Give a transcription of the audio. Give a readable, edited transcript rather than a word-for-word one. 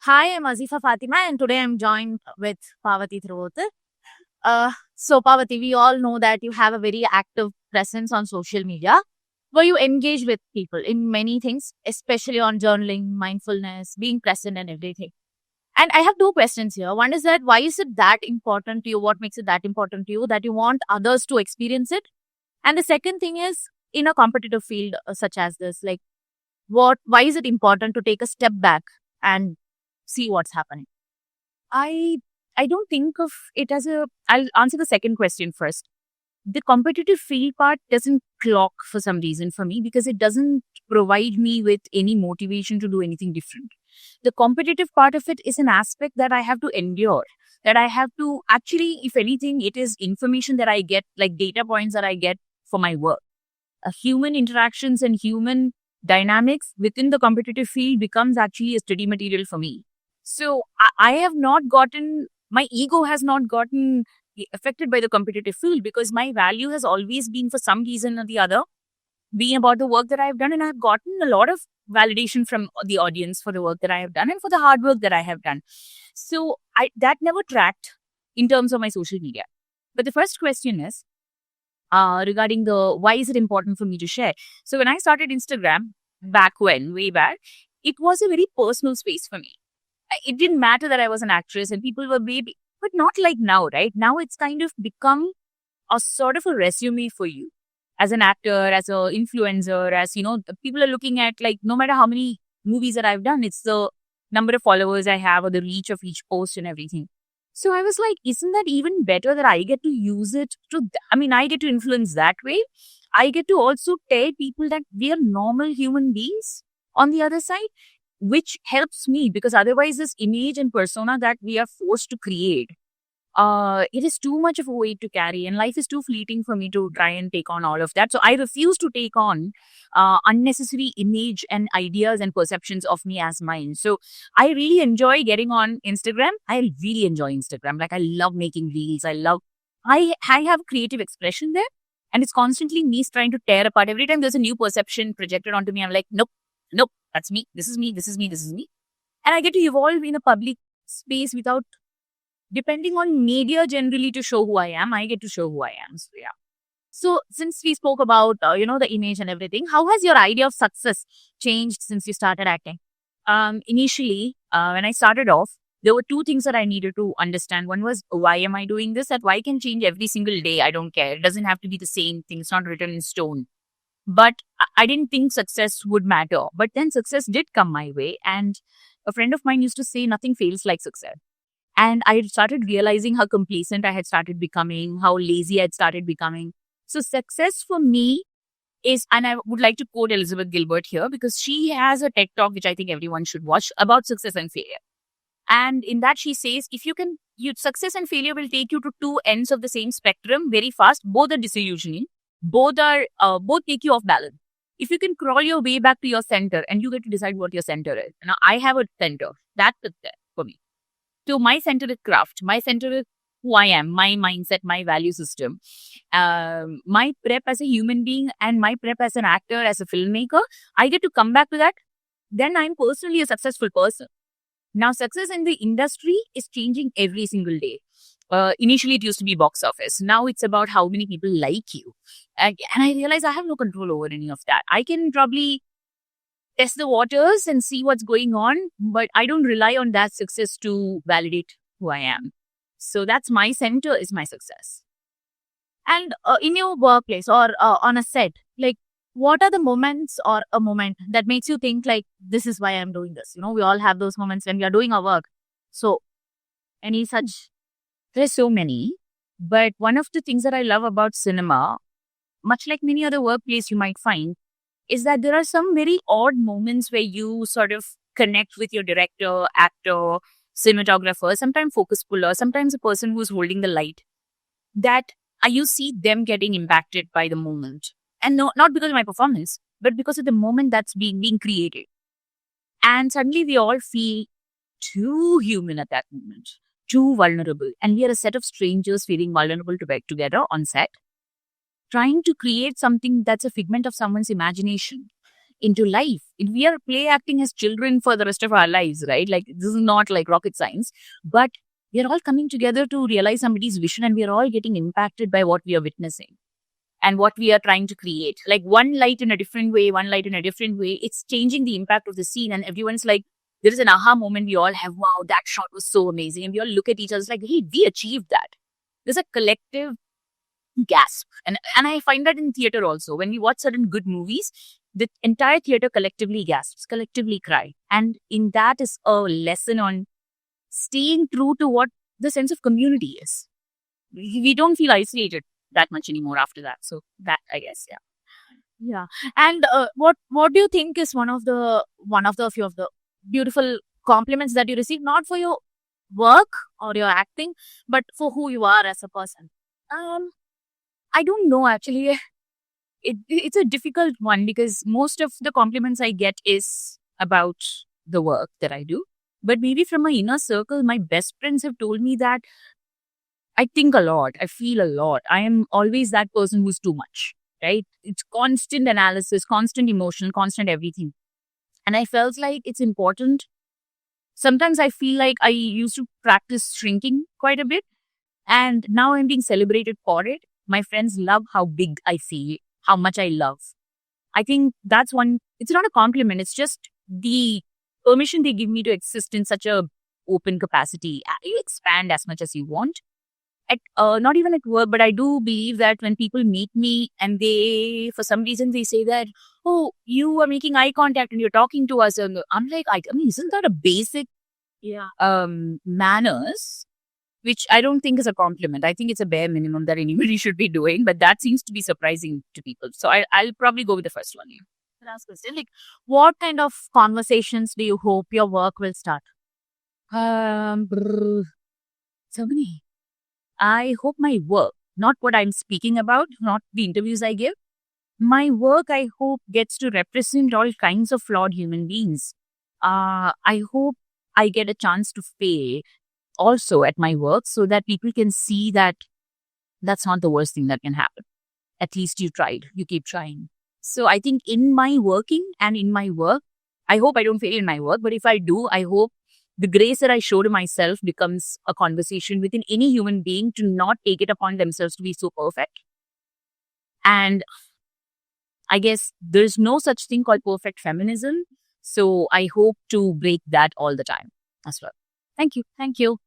Hi, I'm Azifa Fatima, and today I'm joined with Pavati Throte. So, Pavati, we all know that you have a very active presence on social media where you engage with people in many things, especially on journaling, mindfulness, being present, and everything. And I have two questions here. One is that why is it that important to you? What makes it that important to you that you want others to experience it? And the second thing is in a competitive field such as this, like why is it important to take a step back and see what's happening? I I don't think of it as a. I'll answer the second question first. The competitive field part doesn't clock for some reason for me because it doesn't provide me with any motivation to do anything different. The competitive part of it is an aspect that I have to endure, that I have to actually, if anything, it is information that I get, like data points that I get for my work. Human interactions and human dynamics within the competitive field becomes actually a study material for me. So I have not gotten, my ego has not gotten affected by the competitive field because my value has always been for some reason or the other, being about the work that I've done. And I've gotten a lot of validation from the audience for the work that I have done and for the hard work that I have done. So that never tracked in terms of my social media. But the first question is, regarding the why is it important for me to share. So when I started Instagram way back, it was a very personal space for me. It didn't matter that I was an actress and people were baby, but not like now, right? Now it's kind of become a sort of a resume for you as an actor, as an influencer, as the people are looking at, like, no matter how many movies that I've done, it's the number of followers I have or the reach of each post and everything. So I was like, isn't that even better that I get to use it I get to influence that way. I get to also tell people that we are normal human beings on the other side, which helps me because otherwise this image and persona that we are forced to create, it is too much of a weight to carry and life is too fleeting for me to try and take on all of that. So I refuse to take on unnecessary image and ideas and perceptions of me as mine. So I really enjoy getting on Instagram. I really enjoy Instagram. Like, I love making reels. I have creative expression there, and it's constantly me trying to tear apart. Every time there's a new perception projected onto me, I'm like, nope, nope, that's me. This is me. This is me. This is me. And I get to evolve in a public space without depending on media generally to show who I am. I get to show who I am. So, yeah. So, since we spoke about, the image and everything, how has your idea of success changed since you started acting? Initially, when I started off, there were two things that I needed to understand. One was, why am I doing this? That why can change every single day. I don't care. It doesn't have to be the same thing. It's not written in stone. But I didn't think success would matter. But then success did come my way. And a friend of mine used to say, nothing feels like success. And I started realizing how complacent I had started becoming, how lazy I had started becoming. So success for me is, and I would like to quote Elizabeth Gilbert here because she has a TED talk, which I think everyone should watch, about success and failure. And in that she says, if you can, success and failure will take you to two ends of the same spectrum very fast. Both are disillusioning. Both take you off balance. If you can crawl your way back to your center and you get to decide what your center is. Now I have a center. That's it there for me. So my center is craft. My center is who I am, my mindset, my value system, my prep as a human being and my prep as an actor, as a filmmaker. I get to come back to that. Then I'm personally a successful person. Now, success in the industry is changing every single day. Initially, it used to be box office. Now it's about how many people like you. And I realize I have no control over any of that. I can probably test the waters and see what's going on, but I don't rely on that success to validate who I am. So that's my center is my success. And in your workplace or on a set, like, what are the moments or a moment that makes you think like, this is why I'm doing this? We all have those moments when we are doing our work. So any such, there's so many, but one of the things that I love about cinema, much like many other workplace you might find, is that there are some very odd moments where you sort of connect with your director, actor, cinematographer, sometimes focus puller, sometimes a person who's holding the light, that you see them getting impacted by the moment. And not because of my performance, but because of the moment that's being created. And suddenly we all feel too human at that moment, too vulnerable. And we are a set of strangers feeling vulnerable together on set, trying to create something that's a figment of someone's imagination. into life. We are play acting as children for the rest of our lives, right? Like, this is not like rocket science, but we are all coming together to realize somebody's vision, and we are all getting impacted by what we are witnessing and what we are trying to create. Like, one light in a different way, one light in a different way, it's changing the impact of the scene. And everyone's like, there is an aha moment we all have. Wow, that shot was so amazing. And we all look at each other like, hey, we achieved that. There's a collective gasp. And I find that in theater also. When we watch certain good movies, the entire theater collectively gasps, collectively cry. And in that is a lesson on staying true to what the sense of community is. We don't feel isolated that much anymore after that. So that, I guess, yeah. Yeah. And what do you think is one of the few of the beautiful compliments that you receive, not for your work or your acting, but for who you are as a person? I don't know, actually. It's a difficult one because most of the compliments I get is about the work that I do. But maybe from my inner circle, my best friends have told me that I think a lot, I feel a lot. I am always that person who's too much, right? It's constant analysis, constant emotion, constant everything. And I felt like it's important. Sometimes I feel like I used to practice shrinking quite a bit, and now I'm being celebrated for it. My friends love how big I feel, how much I love. I think that's one, it's not a compliment, it's just the permission they give me to exist in such a open capacity. You expand as much as you want. At not even at work, but I do believe that when people meet me and they, for some reason, they say that, oh, you are making eye contact and you're talking to us, and I'm like, I mean, isn't that a basic manners? Which I don't think is a compliment. I think it's a bare minimum that anybody should be doing, but that seems to be surprising to people. So I'll probably go with the first one. Last question. Like, what kind of conversations do you hope your work will start? So many. I hope my work, not what I'm speaking about, not the interviews I give, my work, I hope, gets to represent all kinds of flawed human beings. I hope I get a chance to fail also at my work so that people can see that that's not the worst thing that can happen. At least you tried, you keep trying. So I think in my working and in my work, I hope I don't fail in my work, but if I do, I hope the grace that I show to myself becomes a conversation within any human being to not take it upon themselves to be so perfect. And I guess there's no such thing called perfect feminism. So I hope to break that all the time as well. Thank you. Thank you.